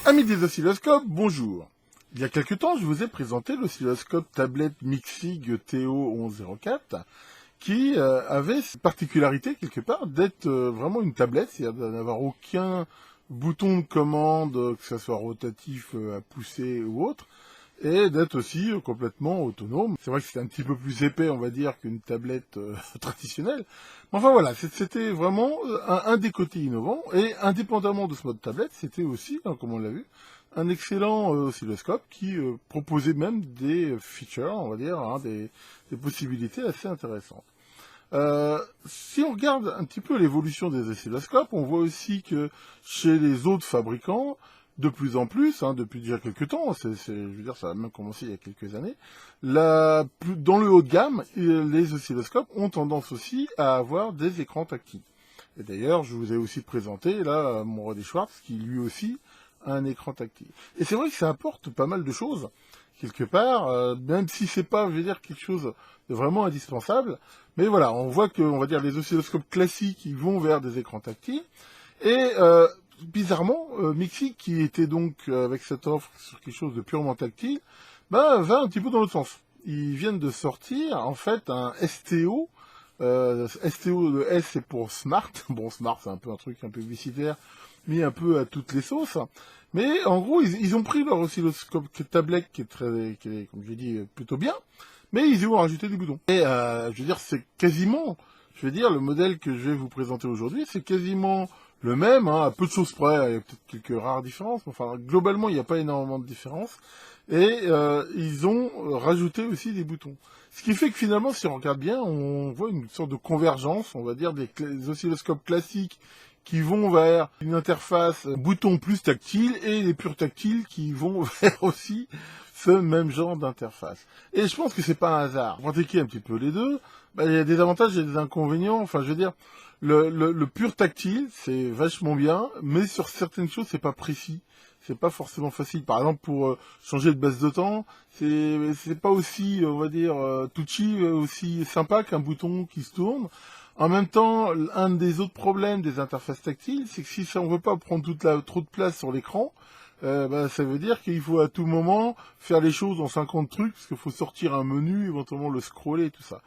Amis des oscilloscopes, bonjour. Il y a quelque temps, je vous ai présenté l'oscilloscope tablette Mixig TO1104 qui avait cette particularité quelque part d'être vraiment une tablette, c'est-à-dire d'avoir aucun bouton de commande, que ce soit rotatif à pousser ou autre, et d'être aussi complètement autonome. C'est vrai que c'est un petit peu plus épais, on va dire, qu'une tablette traditionnelle. Mais enfin voilà, c'était vraiment un des côtés innovants. Et indépendamment de ce mode tablette, c'était aussi, comme on l'a vu, un excellent oscilloscope qui proposait même des features, on va dire, des possibilités assez intéressantes. Si on regarde un petit peu l'évolution des oscilloscopes, on voit aussi que chez les autres fabricants, de plus en plus, depuis déjà quelques temps, je veux dire, ça a même commencé il y a quelques années, dans le haut de gamme, les oscilloscopes ont tendance aussi à avoir des écrans tactiles. Et d'ailleurs, je vous ai aussi présenté, là, mon Rode Schwartz, qui lui aussi a un écran tactile. Et c'est vrai que ça apporte pas mal de choses, quelque part, même si c'est pas, je veux dire, quelque chose de vraiment indispensable. Mais voilà, on voit que, on va dire, les oscilloscopes classiques, ils vont vers des écrans tactiles. Et bizarrement, Mixig, qui était donc avec cette offre sur quelque chose de purement tactile, va un petit peu dans l'autre sens. Ils viennent de sortir, en fait, un STO. STO, le S, c'est pour Smart. Bon, Smart, c'est un peu un truc un peu publicitaire, mis un peu à toutes les sauces. Mais en gros, ils ont pris leur oscilloscope tablette, qui est, comme j'ai dit, plutôt bien, mais ils y ont rajouté des boutons. Et je veux dire, c'est quasiment, je veux dire, le modèle que je vais vous présenter aujourd'hui, c'est quasiment le même, à peu de choses près. Il y a peut-être quelques rares différences, mais enfin, globalement, il n'y a pas énormément de différences. Et ils ont rajouté aussi des boutons. Ce qui fait que finalement, si on regarde bien, on voit une sorte de convergence, on va dire, des oscilloscopes classiques qui vont vers une interface bouton plus tactile et les purs tactiles qui vont vers aussi ce même genre d'interface. Et je pense que c'est pas un hasard. Pour pratiquer un petit peu les deux, il y a des avantages et des inconvénients. Enfin, je veux dire, le pur tactile, c'est vachement bien, mais sur certaines choses, c'est pas précis. C'est pas forcément facile. Par exemple, pour changer de base de temps, c'est pas aussi, on va dire, touchy, aussi sympa qu'un bouton qui se tourne. En même temps, un des autres problèmes des interfaces tactiles, c'est que si on veut pas prendre trop de place sur l'écran, ça veut dire qu'il faut à tout moment faire les choses en 50 trucs, parce qu'il faut sortir un menu, éventuellement le scroller et tout ça.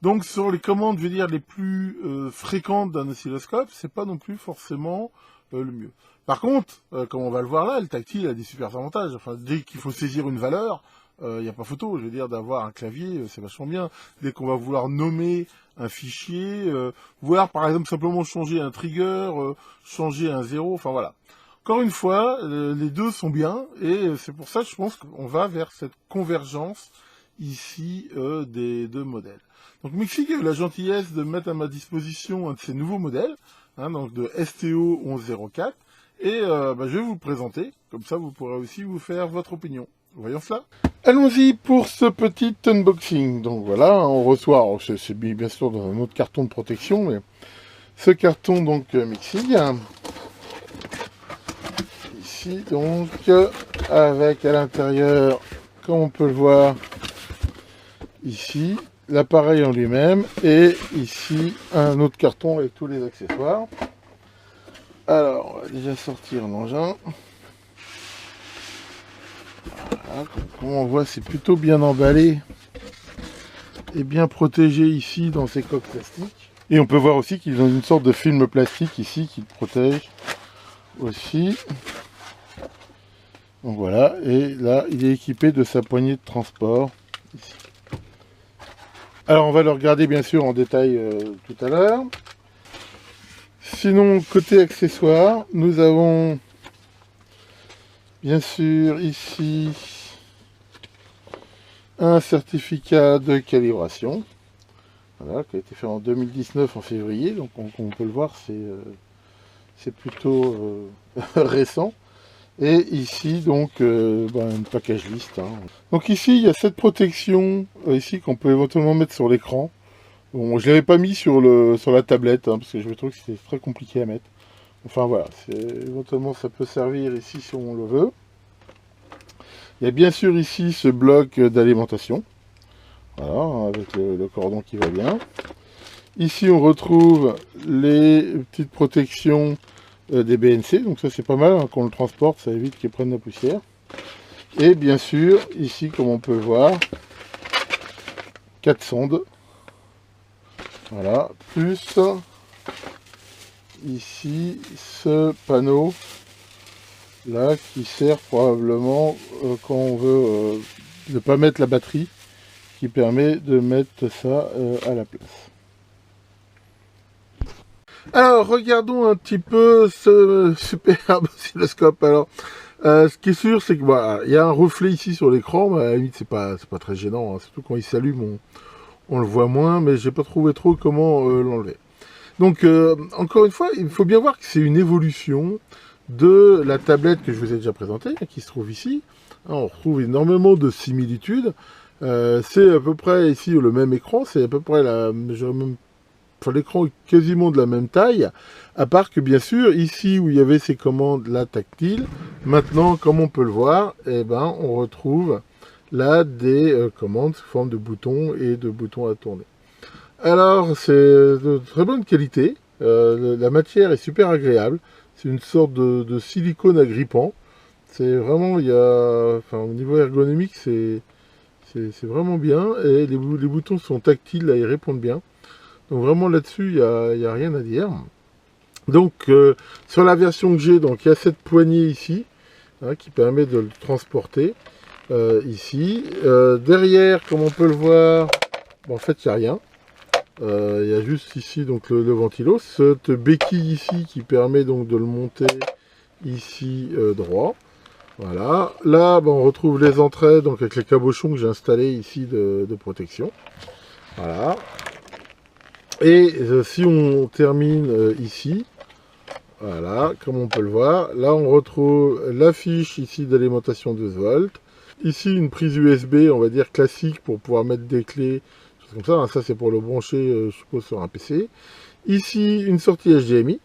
Donc sur les commandes, je veux dire, les plus fréquentes d'un oscilloscope, c'est pas non plus forcément le mieux. Par contre, comme on va le voir là, le tactile a des super avantages. Enfin, dès qu'il faut saisir une valeur, il n'y a pas photo. Je veux dire, d'avoir un clavier, c'est vachement bien. Dès qu'on va vouloir nommer un fichier, voire par exemple simplement changer un trigger, changer un 0, enfin voilà. Encore une fois, les deux sont bien, et c'est pour ça que je pense qu'on va vers cette convergence ici des deux modèles. Donc Mixig a eu la gentillesse de mettre à ma disposition un de ces nouveaux modèles, donc de STO 1104, et je vais vous le présenter, comme ça vous pourrez aussi vous faire votre opinion. Voyons cela. Allons-y pour ce petit unboxing. Donc voilà, on reçoit, c'est bien sûr dans un autre carton de protection, mais ce carton donc Mixig, ici donc, avec à l'intérieur, comme on peut le voir, ici, l'appareil en lui-même, et ici, un autre carton avec tous les accessoires. Alors, on va déjà sortir l'engin. Voilà, comme on voit, c'est plutôt bien emballé et bien protégé ici dans ces coques plastiques. Et on peut voir aussi qu'ils ont une sorte de film plastique ici qui le protège aussi. Donc voilà, et là, il est équipé de sa poignée de transport ici. Alors on va le regarder bien sûr en détail tout à l'heure. Sinon, côté accessoires, nous avons bien sûr ici un certificat de calibration, voilà, qui a été fait en 2019 en février, donc comme on peut le voir, c'est plutôt récent. Et ici donc une package list. Donc ici il y a cette protection ici qu'on peut éventuellement mettre sur l'écran. Bon, je l'avais pas mis sur la tablette parce que je trouve que c'était très compliqué à mettre. Enfin voilà, éventuellement ça peut servir ici si on le veut. Il y a bien sûr ici ce bloc d'alimentation. Voilà, avec le cordon qui va bien. Ici on retrouve les petites protections des BNC, donc ça c'est pas mal, hein, quand on le transporte, ça évite qu'il prenne la poussière. Et bien sûr, ici, comme on peut le voir, 4 sondes. Voilà, plus ici ce panneau là qui sert probablement quand on veut ne pas mettre la batterie, qui permet de mettre ça à la place. Alors regardons un petit peu ce superbe oscilloscope. Alors ce qui est sûr, c'est que voilà, il y a un reflet ici sur l'écran, mais à la limite c'est pas très gênant, hein. Surtout quand il s'allume, on le voit moins, mais j'ai pas trouvé trop comment l'enlever. Donc encore une fois, il faut bien voir que c'est une évolution de la tablette que je vous ai déjà présentée, qui se trouve ici. On retrouve énormément de similitudes. C'est à peu près ici le même écran, c'est à peu près l'écran est quasiment de la même taille, à part que bien sûr, ici où il y avait ces commandes là tactiles, maintenant, comme on peut le voir, eh ben, on retrouve là des commandes sous forme de boutons et de boutons à tourner. Alors, c'est de très bonne qualité, la matière est super agréable, c'est une sorte de silicone agrippant, c'est vraiment, au niveau ergonomique, c'est vraiment bien, et les boutons sont tactiles, là, ils répondent bien. Donc vraiment là-dessus, il n'y a rien à dire. Donc sur la version que j'ai, donc il y a cette poignée ici, hein, qui permet de le transporter ici. Derrière, comme on peut le voir, bon, en fait il n'y a rien. Il y a juste ici donc le ventilo, cette béquille ici qui permet donc de le monter ici droit. Voilà. Là, on retrouve les entrées donc avec les cabochons que j'ai installés ici de protection. Voilà. Et si on termine ici, voilà, comme on peut le voir, là on retrouve la fiche ici d'alimentation 12 volts. Ici une prise USB, on va dire classique, pour pouvoir mettre des clés, choses comme ça. Hein, ça c'est pour le brancher, je suppose, sur un PC. Ici une sortie HDMI.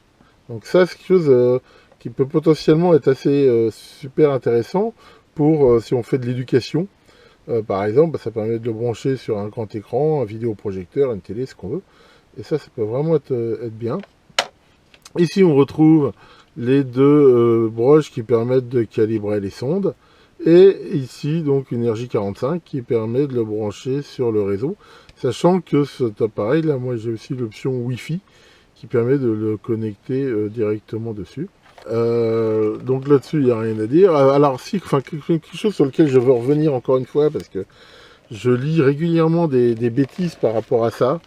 Donc ça c'est quelque chose qui peut potentiellement être assez super intéressant pour si on fait de l'éducation. Par exemple, ça permet de le brancher sur un grand écran, un vidéoprojecteur, une télé, ce qu'on veut. Et ça peut vraiment être bien. Ici, on retrouve les deux broches qui permettent de calibrer les sondes. Et ici, donc, une RJ45 qui permet de le brancher sur le réseau. Sachant que cet appareil, là, moi, j'ai aussi l'option Wi-Fi qui permet de le connecter directement dessus. Donc là-dessus, il n'y a rien à dire. Alors, si, quelque chose sur lequel je veux revenir encore une fois, parce que je lis régulièrement des bêtises par rapport à ça,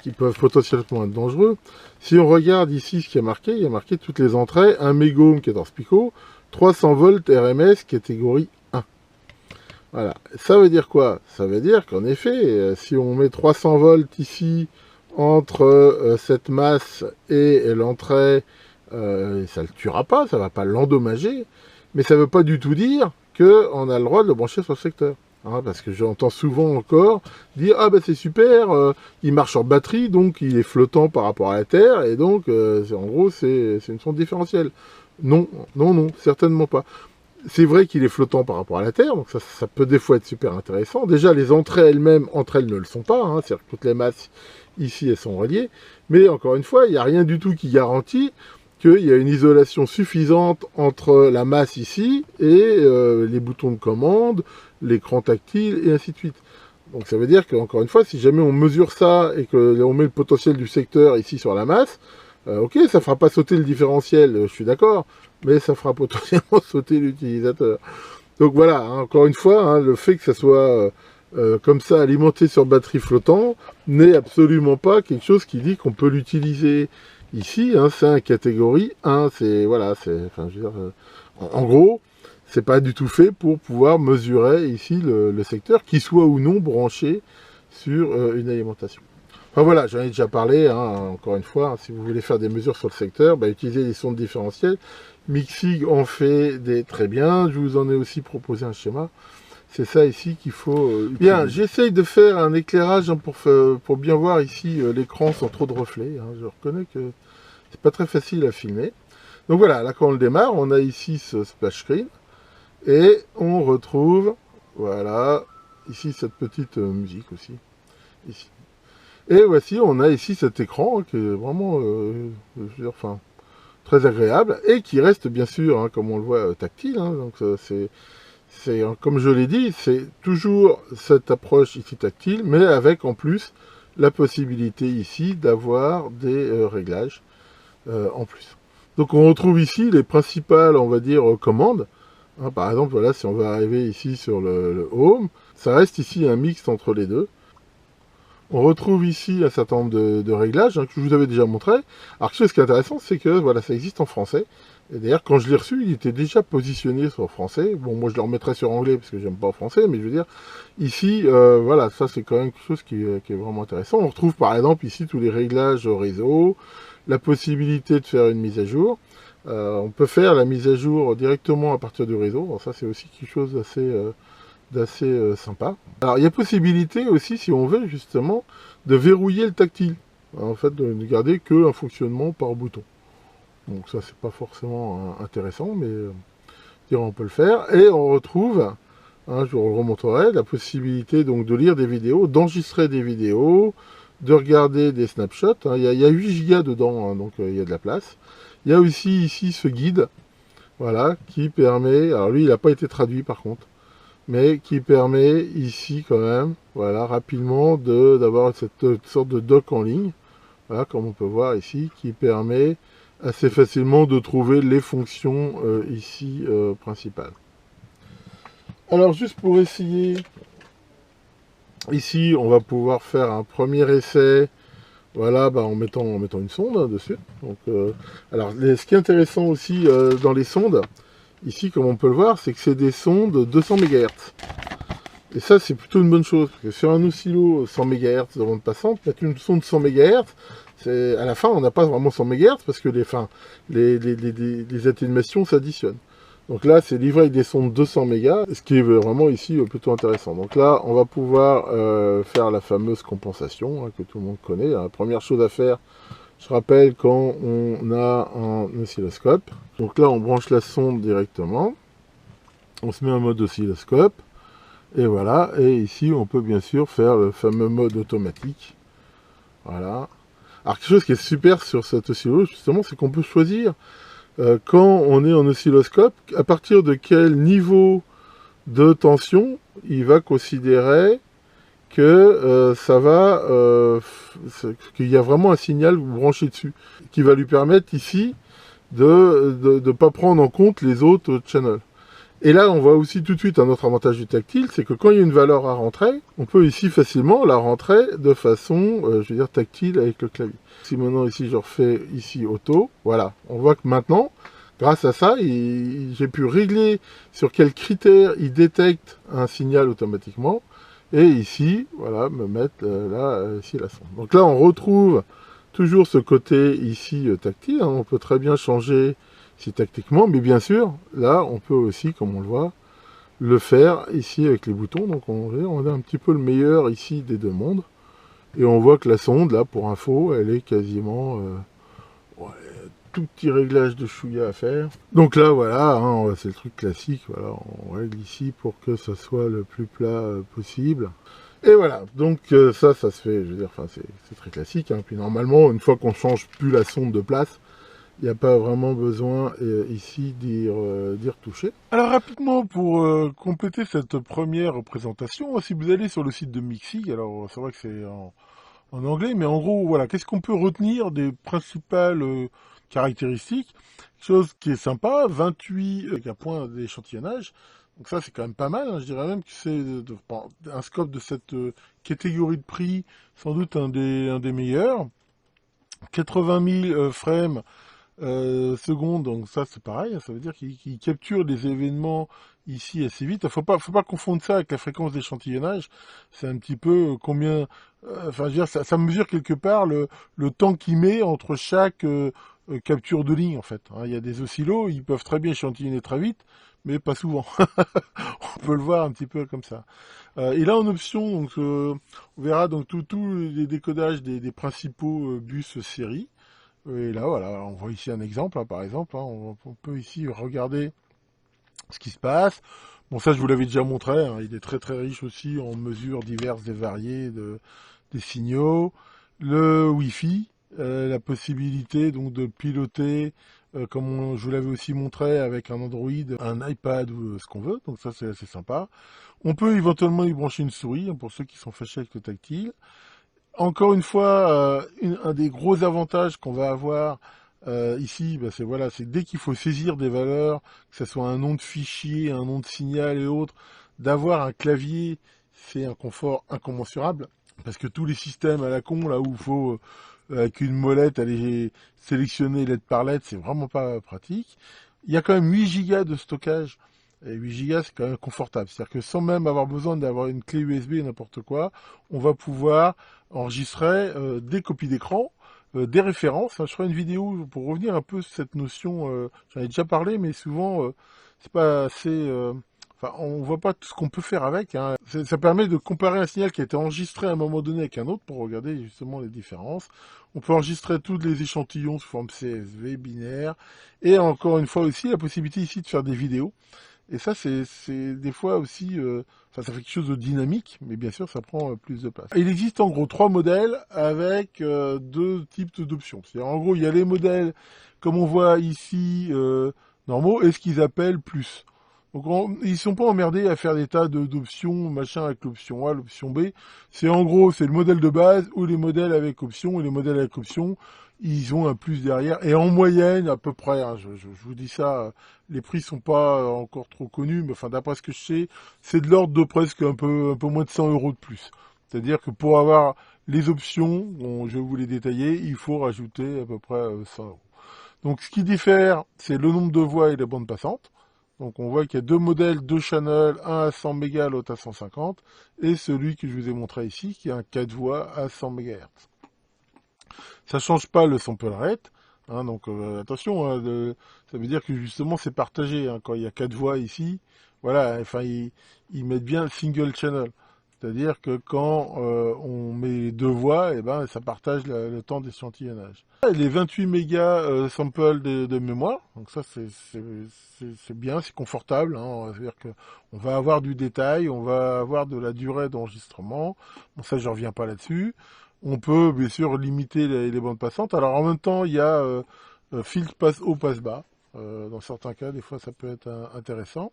qui peuvent potentiellement être dangereux. Si on regarde ici ce qui est marqué, il y a marqué toutes les entrées, 1 mégohm 14 picots, 300 volts RMS catégorie 1. Voilà. Ça veut dire quoi? Ça veut dire qu'en effet, si on met 300 volts ici, entre cette masse et l'entrée, ça ne le tuera pas, ça ne va pas l'endommager, mais ça ne veut pas du tout dire qu'on a le droit de le brancher sur le secteur. Hein, parce que j'entends souvent encore dire ah ben c'est super, il marche en batterie, donc il est flottant par rapport à la Terre, et donc en gros c'est une sonde différentielle. Non, non, non, certainement pas. C'est vrai qu'il est flottant par rapport à la Terre, donc ça peut des fois être super intéressant. Déjà les entrées elles-mêmes, entre elles ne le sont pas, hein, c'est-à-dire que toutes les masses ici elles sont reliées, mais encore une fois, il n'y a rien du tout qui garantit qu'il y a une isolation suffisante entre la masse ici et les boutons de commande, l'écran tactile et ainsi de suite. Donc ça veut dire qu'encore une fois, si jamais on mesure ça et qu'on met le potentiel du secteur ici sur la masse, ok, ça fera pas sauter le différentiel, je suis d'accord, mais ça fera potentiellement sauter l'utilisateur. Donc voilà, hein, encore une fois, hein, le fait que ça soit comme ça alimenté sur batterie flottant n'est absolument pas quelque chose qui dit qu'on peut l'utiliser. Ici, hein, c'est un catégorie 1, c'est voilà, enfin, je veux dire, en gros, c'est pas du tout fait pour pouvoir mesurer ici le secteur, qui soit ou non branché sur une alimentation. Enfin voilà, j'en ai déjà parlé, hein, encore une fois, hein, si vous voulez faire des mesures sur le secteur, utilisez des sondes différentielles. Mixig en fait des très bien, je vous en ai aussi proposé un schéma. C'est ça ici qu'il faut bien, j'essaye de faire un éclairage hein, pour bien voir ici l'écran sans trop de reflets. Hein. Je reconnais que c'est pas très facile à filmer. Donc voilà, là quand on le démarre, on a ici ce splash screen. Et on retrouve, voilà, ici cette petite musique aussi. Ici. Et voici, on a ici cet écran qui est vraiment, je veux dire, enfin, très agréable, et qui reste bien sûr, hein, comme on le voit, tactile. Hein, donc comme je l'ai dit, c'est toujours cette approche ici tactile, mais avec en plus la possibilité ici d'avoir des réglages en plus. Donc on retrouve ici les principales, on va dire, commandes. Hein, par exemple, voilà, si on va arriver ici sur le Home, ça reste ici un mix entre les deux. On retrouve ici un certain nombre de réglages, hein, que je vous avais déjà montré. Alors, quelque chose qui est intéressant, c'est que voilà, ça existe en français. Et d'ailleurs, quand je l'ai reçu, il était déjà positionné sur français. Bon, moi, je le remettrai sur anglais parce que j'aime pas en français, mais je veux dire, ici, voilà, ça, c'est quand même quelque chose qui est vraiment intéressant. On retrouve, par exemple, ici, tous les réglages au réseau, la possibilité de faire une mise à jour. On peut faire la mise à jour directement à partir du réseau. Alors, ça, c'est aussi quelque chose d'assez sympa. Alors, il y a possibilité aussi, si on veut, justement, de verrouiller le tactile. En fait, de ne garder qu'un fonctionnement par bouton. Donc ça, c'est pas forcément intéressant, mais on peut le faire. Et on retrouve, hein, je vous le remontrerai, la possibilité donc de lire des vidéos, d'enregistrer des vidéos, de regarder des snapshots. Hein. Il y a 8 Go dedans, hein, donc il y a de la place. Il y a aussi ici ce guide, voilà, qui permet, alors lui, il n'a pas été traduit par contre, mais qui permet ici quand même, voilà, rapidement d'avoir cette sorte de doc en ligne, voilà, comme on peut voir ici, qui permet assez facilement de trouver les fonctions ici principales. Alors juste pour essayer, ici on va pouvoir faire un premier essai, voilà, bah, en mettant une sonde hein, dessus. Donc, alors ce qui est intéressant aussi dans les sondes, ici comme on peut le voir, c'est que c'est des sondes 200 MHz. Et ça, c'est plutôt une bonne chose, parce que sur un oscillo 100 MHz de bande passante, mettre une sonde 100 MHz, à la fin, on n'a pas vraiment 100 MHz, parce que les atténuations s'additionnent. Donc là, c'est livré avec des sondes 200 MHz, ce qui est vraiment ici plutôt intéressant. Donc là, on va pouvoir faire la fameuse compensation, hein, que tout le monde connaît. La première chose à faire, je rappelle, quand on a un oscilloscope. Donc là, on branche la sonde directement. On se met en mode oscilloscope. Et voilà, et ici on peut bien sûr faire le fameux mode automatique. Voilà. Alors quelque chose qui est super sur cet oscillo, justement, c'est qu'on peut choisir quand on est en oscilloscope, à partir de quel niveau de tension il va considérer que qu'il y a vraiment un signal branché dessus, qui va lui permettre ici de ne pas prendre en compte les autres channels. Et là, on voit aussi tout de suite un autre avantage du tactile, c'est que quand il y a une valeur à rentrer, on peut ici facilement la rentrer de façon, je veux dire, tactile avec le clavier. Si maintenant ici je refais ici auto, voilà, on voit que maintenant, grâce à ça, j'ai pu régler sur quels critères il détecte un signal automatiquement, et ici, voilà, me mettre ici la sonde. Donc là, on retrouve toujours ce côté ici tactile, hein, on peut très bien changer tactiquement, mais bien sûr, là, on peut aussi, comme on le voit, le faire ici avec les boutons. Donc on a un petit peu le meilleur ici des deux mondes. Et on voit que la sonde, là, pour info, elle est quasiment... ouais, tout petit réglage de chouïa à faire. Donc là, voilà, hein, c'est le truc classique. Voilà, on règle ici pour que ça soit le plus plat possible. Et voilà, donc ça se fait, je veux dire, enfin, c'est très classique. Hein. Puis normalement, une fois qu'on change plus la sonde de place, il n'y a pas vraiment besoin ici d'y retoucher. Alors rapidement, pour compléter cette première présentation, si vous allez sur le site de Mixig, alors c'est vrai que c'est en anglais, mais en gros, voilà, qu'est-ce qu'on peut retenir des principales caractéristiques? Chose qui est sympa, 28 avec un point d'échantillonnage, donc ça c'est quand même pas mal, hein. Je dirais même que c'est un scope de cette catégorie de prix, sans doute un des meilleurs. 80 000 frames secondes, donc ça c'est pareil, ça veut dire qu'il capture les événements ici assez vite. Faut pas confondre ça avec la fréquence d'échantillonnage, c'est un petit peu combien, enfin je veux dire, ça mesure quelque part le temps qu'il met entre chaque capture de ligne en fait. Hein. Il y a des oscillos, ils peuvent très bien échantillonner très vite, mais pas souvent. On peut le voir un petit peu comme ça. Et là en option, donc, on verra donc tous les décodages des principaux bus série. Et là, voilà, on voit ici un exemple, hein, par exemple. Hein, on peut ici regarder ce qui se passe. Bon, ça, je vous l'avais déjà montré. Hein, il est très très riche aussi en mesures diverses et variées des signaux. Le Wi-Fi, la possibilité donc de piloter, comme je vous l'avais aussi montré avec un Android, un iPad ou ce qu'on veut, donc ça c'est assez sympa. On peut éventuellement y brancher une souris, hein, pour ceux qui sont fâchés avec le tactile. Encore une fois, un des gros avantages qu'on va avoir ici, bah, c'est voilà, c'est dès qu'il faut saisir des valeurs, que ce soit un nom de fichier, un nom de signal et autres, d'avoir un clavier, c'est un confort incommensurable. Parce que tous les systèmes à la con, là où il faut avec une molette aller sélectionner lettre par lettre, c'est vraiment pas pratique. Il y a quand même 8 Go de stockage. Et 8 Go, c'est quand même confortable. C'est-à-dire que sans même avoir besoin d'avoir une clé USB ou n'importe quoi, on va pouvoir enregistrer des copies d'écran, des références. Je ferai une vidéo pour revenir un peu sur cette notion. J'en ai déjà parlé, mais souvent, c'est pas assez... Enfin, on voit pas tout ce qu'on peut faire avec. Hein. Ça permet de comparer un signal qui a été enregistré à un moment donné avec un autre pour regarder justement les différences. On peut enregistrer tous les échantillons sous forme CSV, binaire. Et encore une fois aussi, la possibilité ici de faire des vidéos. Et ça, c'est des fois aussi... Enfin, ça fait quelque chose de dynamique, mais bien sûr, ça prend plus de place. Il existe en gros 3 modèles avec 2 types d'options. C'est-à-dire, en gros, il y a les modèles, comme on voit ici, normaux, et ce qu'ils appellent plus. Donc ils sont pas emmerdés à faire des tas d'options, machin avec l'option A, l'option B. C'est en gros, c'est le modèle de base ou les modèles avec option. Et les modèles avec option, ils ont un plus derrière. Et en moyenne, à peu près, hein, je vous dis ça, les prix sont pas encore trop connus, mais enfin d'après ce que je sais, c'est de l'ordre de presque un peu moins de 100 € de plus. C'est-à-dire que pour avoir les options, bon, je vais vous les détailler, il faut rajouter à peu près 100 €. Donc ce qui diffère, c'est le nombre de voix et la bande passante. Donc on voit qu'il y a 2 modèles, 2 channels, un à 100 MHz, l'autre à 150, et celui que je vous ai montré ici, qui est un 4 voix à 100 MHz. Ça change pas le sample rate, hein, donc attention, hein, ça veut dire que justement c'est partagé, hein, quand il y a 4 voix ici, voilà, enfin ils mettent bien single channel. C'est-à-dire que quand on met 2 voix, eh ben, ça partage le temps d'échantillonnage. Les 28 mégas sample de mémoire, donc ça c'est bien, c'est confortable. Hein, c'est-à-dire qu'on va avoir du détail, on va avoir de la durée d'enregistrement. Bon, ça je reviens pas là-dessus. On peut bien sûr limiter les bandes passantes. Alors en même temps, il y a filtre passe haut, passe bas. Dans certains cas, des fois ça peut être intéressant.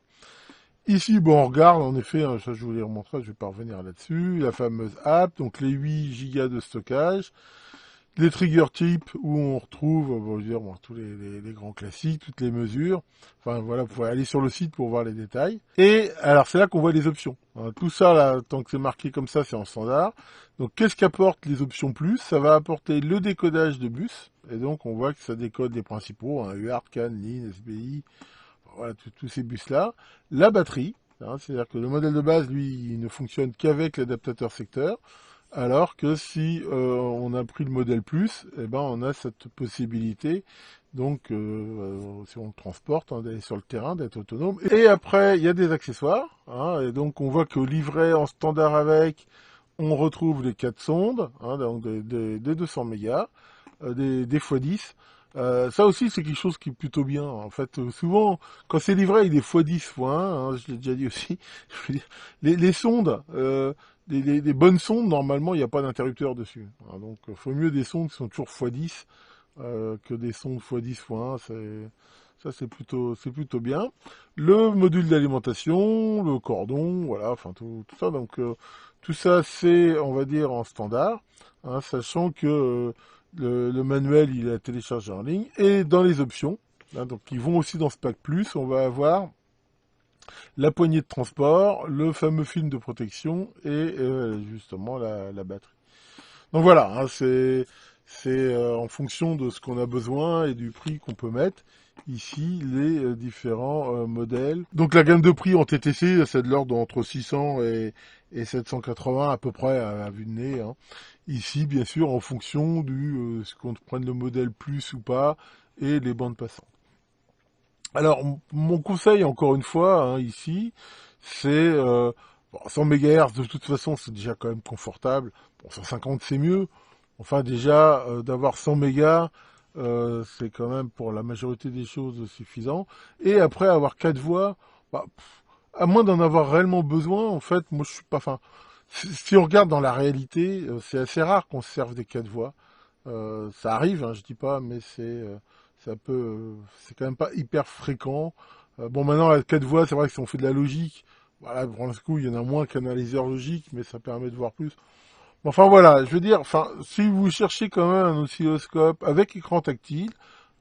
Ici, bon, on regarde, en effet, hein, ça je vous l'ai remontré, je vais pas revenir là-dessus, la fameuse app, donc les 8 Go de stockage, les trigger types où on retrouve, bon, je veux dire, bon, tous les grands classiques, toutes les mesures, enfin voilà, vous pouvez aller sur le site pour voir les détails. Et alors c'est là qu'on voit les options. Hein, tout ça, là, tant que c'est marqué comme ça, c'est en standard. Donc qu'est-ce qu'apportent les options plus? Ça va apporter le décodage de bus, et donc on voit que ça décode les principaux, hein, UART, CAN, LIN, SBI, voilà, tous ces bus-là. La batterie, hein, c'est-à-dire que le modèle de base, lui, il ne fonctionne qu'avec l'adaptateur secteur, alors que si on a pris le modèle plus, eh ben, on a cette possibilité, donc si on le transporte, hein, d'aller sur le terrain, d'être autonome. Et après, il y a des accessoires, hein, et donc on voit que livret en standard avec, on retrouve les 4 sondes, hein, donc des 200 mégas, des x10. Ça aussi, c'est quelque chose qui est plutôt bien. En fait, souvent, quand c'est livré avec des x10, x1, hein, je l'ai déjà dit aussi, je veux dire, les sondes, des bonnes sondes, normalement, il n'y a pas d'interrupteur dessus. Hein, donc, il faut mieux des sondes qui sont toujours x10 que des sondes x10, x1. Ça, c'est plutôt bien. Le module d'alimentation, le cordon, voilà, enfin, tout ça. Donc, tout ça, c'est, on va dire, en standard, hein, sachant que le manuel, il est téléchargé en ligne. Et dans les options, hein, donc ils vont aussi dans ce pack plus, on va avoir la poignée de transport, le fameux film de protection et justement la batterie. Donc voilà, hein, c'est en fonction de ce qu'on a besoin et du prix qu'on peut mettre. Ici, les différents modèles. Donc la gamme de prix en TTC, c'est de l'ordre entre 600 et 780 à peu près à vue de nez. Hein. Ici, bien sûr, en fonction du ce qu'on prenne le modèle plus ou pas et les bandes passantes. Alors, mon conseil, encore une fois, hein, ici, c'est 100 MHz, de toute façon, c'est déjà quand même confortable. Bon, 150, c'est mieux. Enfin, déjà, d'avoir 100 mégas, c'est quand même, pour la majorité des choses, suffisant. Et après, avoir 4 voix, bah, à moins d'en avoir réellement besoin, en fait, moi, je suis pas... Enfin, si on regarde dans la réalité, c'est assez rare qu'on se serve des 4 voix. Ça arrive, hein, je dis pas, mais c'est quand même pas hyper fréquent. Bon, maintenant, la 4 voies, c'est vrai que si on fait de la logique, voilà, pour le coup, il y en a moins qu'analyseur logique, mais ça permet de voir plus. Bon, enfin, voilà, je veux dire, enfin, si vous cherchez quand même un oscilloscope avec écran tactile,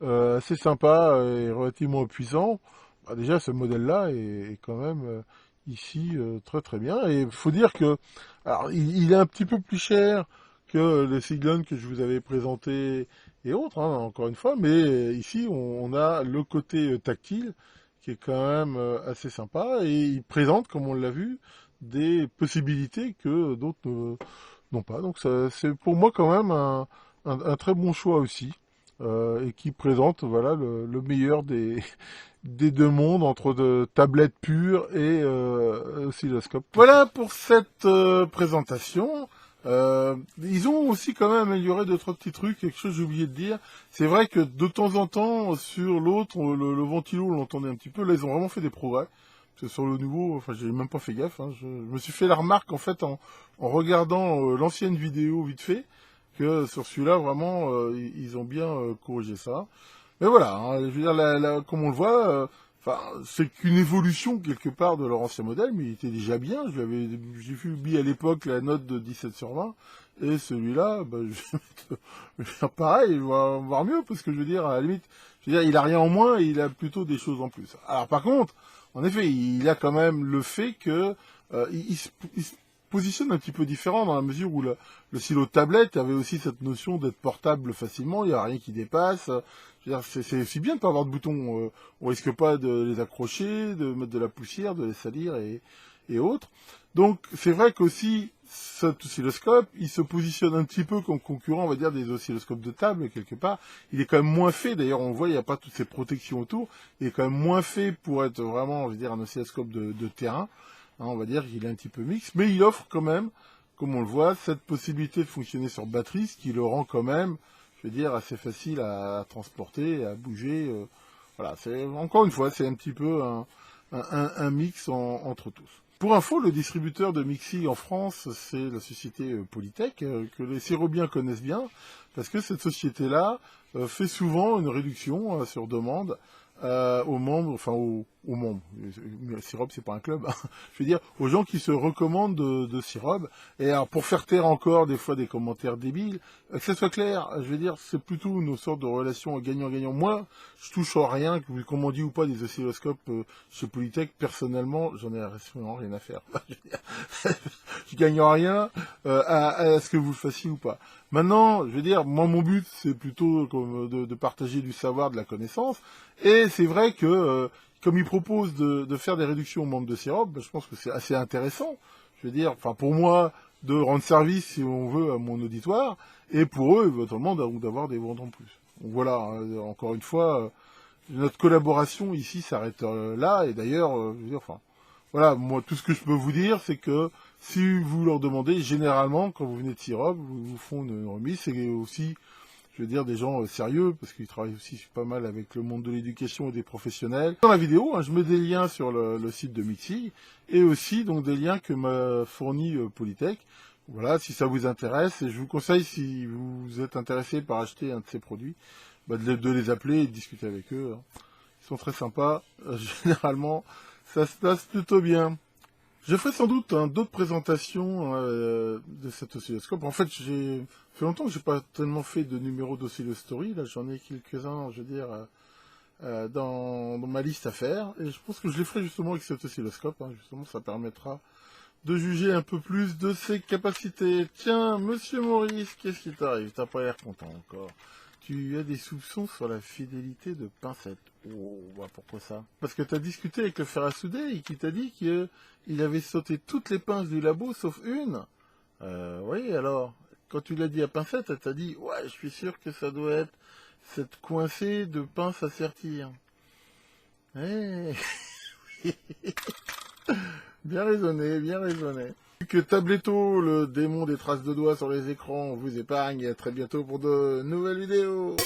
assez sympa et relativement puissant, bah, déjà, ce modèle-là est quand même ici très très bien. Et il faut dire que, alors, il est un petit peu plus cher que le Siglon que je vous avais présenté et autres, hein, encore une fois, mais ici, on a le côté tactile qui est quand même assez sympa et il présente, comme on l'a vu, des possibilités que d'autres n'ont pas. Donc c'est pour moi quand même un très bon choix aussi et qui présente voilà le meilleur des deux mondes entre de tablettes pures et oscilloscope. Voilà pour cette présentation. Ils ont aussi quand même amélioré deux trois petits trucs, quelque chose que j'ai oublié de dire. C'est vrai que de temps en temps sur l'autre, le ventilo, on l'entendait un petit peu. Là, ils ont vraiment fait des progrès. Parce que sur le nouveau, enfin, j'ai même pas fait gaffe. Hein. Je me suis fait la remarque en fait en regardant l'ancienne vidéo vite fait que sur celui-là vraiment ils ont bien corrigé ça. Mais voilà, hein, je veux dire, comme on le voit, enfin, c'est qu'une évolution quelque part de leur ancien modèle, mais il était déjà bien. J'ai vu mis à l'époque la note de 17 sur 20, et celui-là, bah, je vais faire pareil, voir mieux, parce que je veux dire, à la limite, je veux dire, il a rien en moins, et il a plutôt des choses en plus. Alors par contre, en effet, il a quand même le fait que il se positionne un petit peu différent dans la mesure où le silo tablette avait aussi cette notion d'être portable facilement, il n'y a rien qui dépasse. C'est aussi bien de pas avoir de boutons, on risque pas de les accrocher, de mettre de la poussière, de les salir et autres. Donc c'est vrai qu'aussi cet oscilloscope, il se positionne un petit peu comme concurrent, on va dire, des oscilloscopes de table quelque part. Il est quand même moins fait, d'ailleurs on voit, il n'y a pas toutes ces protections autour, il est quand même moins fait pour être vraiment, je veux dire, un oscilloscope de terrain. Hein, on va dire qu'il est un petit peu mixte, mais il offre quand même, comme on le voit, cette possibilité de fonctionner sur batterie, ce qui le rend quand même, je veux dire, assez facile à transporter, à bouger. Voilà, c'est encore une fois, c'est un petit peu un mix entre tous. Pour info, le distributeur de Mixi en France, c'est la société Polytech, que les Sirobiens connaissent bien, parce que cette société-là fait souvent une réduction sur demande aux membres, enfin aux membres. Sirob, c'est pas un club. Hein. Je veux dire, aux gens qui se recommandent de Sirob. Et alors, pour faire taire encore des fois des commentaires débiles, que ça soit clair, je veux dire, c'est plutôt une sorte de relation gagnant-gagnant. Moi, je touche à rien, que vous le commandiez ou pas des oscilloscopes chez Polytech. Personnellement, j'en ai absolument rien à faire. Je gagne rien à ce que vous le fassiez ou pas. Maintenant, je veux dire, moi, mon but, c'est plutôt comme de partager du savoir, de la connaissance. Et c'est vrai que, comme ils proposent de faire des réductions aux membres de Sirob, ben, je pense que c'est assez intéressant. Je veux dire, enfin, pour moi, de rendre service, si on veut, à mon auditoire, et pour eux, éventuellement, d'avoir des ventes en plus. Donc voilà, hein, encore une fois, notre collaboration ici s'arrête là, et d'ailleurs, je veux dire, enfin, voilà, moi, tout ce que je peux vous dire, c'est que si vous leur demandez, généralement, quand vous venez de Sirob, vous font une remise, c'est aussi, je veux dire, des gens sérieux, parce qu'ils travaillent aussi pas mal avec le monde de l'éducation et des professionnels. Dans la vidéo, hein, je mets des liens sur le site de Mixi, et aussi donc des liens que m'a fourni Polytech. Voilà, si ça vous intéresse, et je vous conseille, si vous êtes intéressé par acheter un de ces produits, bah, de les appeler et de discuter avec eux. Hein. Ils sont très sympas, généralement, ça se passe plutôt bien. Je ferai sans doute d'autres présentations de cet oscilloscope. En fait, j'ai fait longtemps que j'ai pas tellement fait de numéros d'oscillostory. Là, j'en ai quelques-uns, je veux dire, dans ma liste à faire. Et je pense que je les ferai justement avec cet oscilloscope. Hein. Justement, ça permettra de juger un peu plus de ses capacités. Tiens, monsieur Maurice, qu'est-ce qui t'arrive? T'as pas l'air content encore. Tu as des soupçons sur la fidélité de Pincette. Oh, bah pourquoi ça? Parce que t'as discuté avec le fer à souder et qui t'a dit qu'il avait sauté toutes les pinces du labo sauf une. Oui, alors, quand tu l'as dit à Pincette, elle t'a dit, ouais, je suis sûr que ça doit être cette coincée de pince à sertir. Eh, bien raisonné, bien raisonné. Que Tabletto, le démon des traces de doigts sur les écrans, vous épargne et à très bientôt pour de nouvelles vidéos.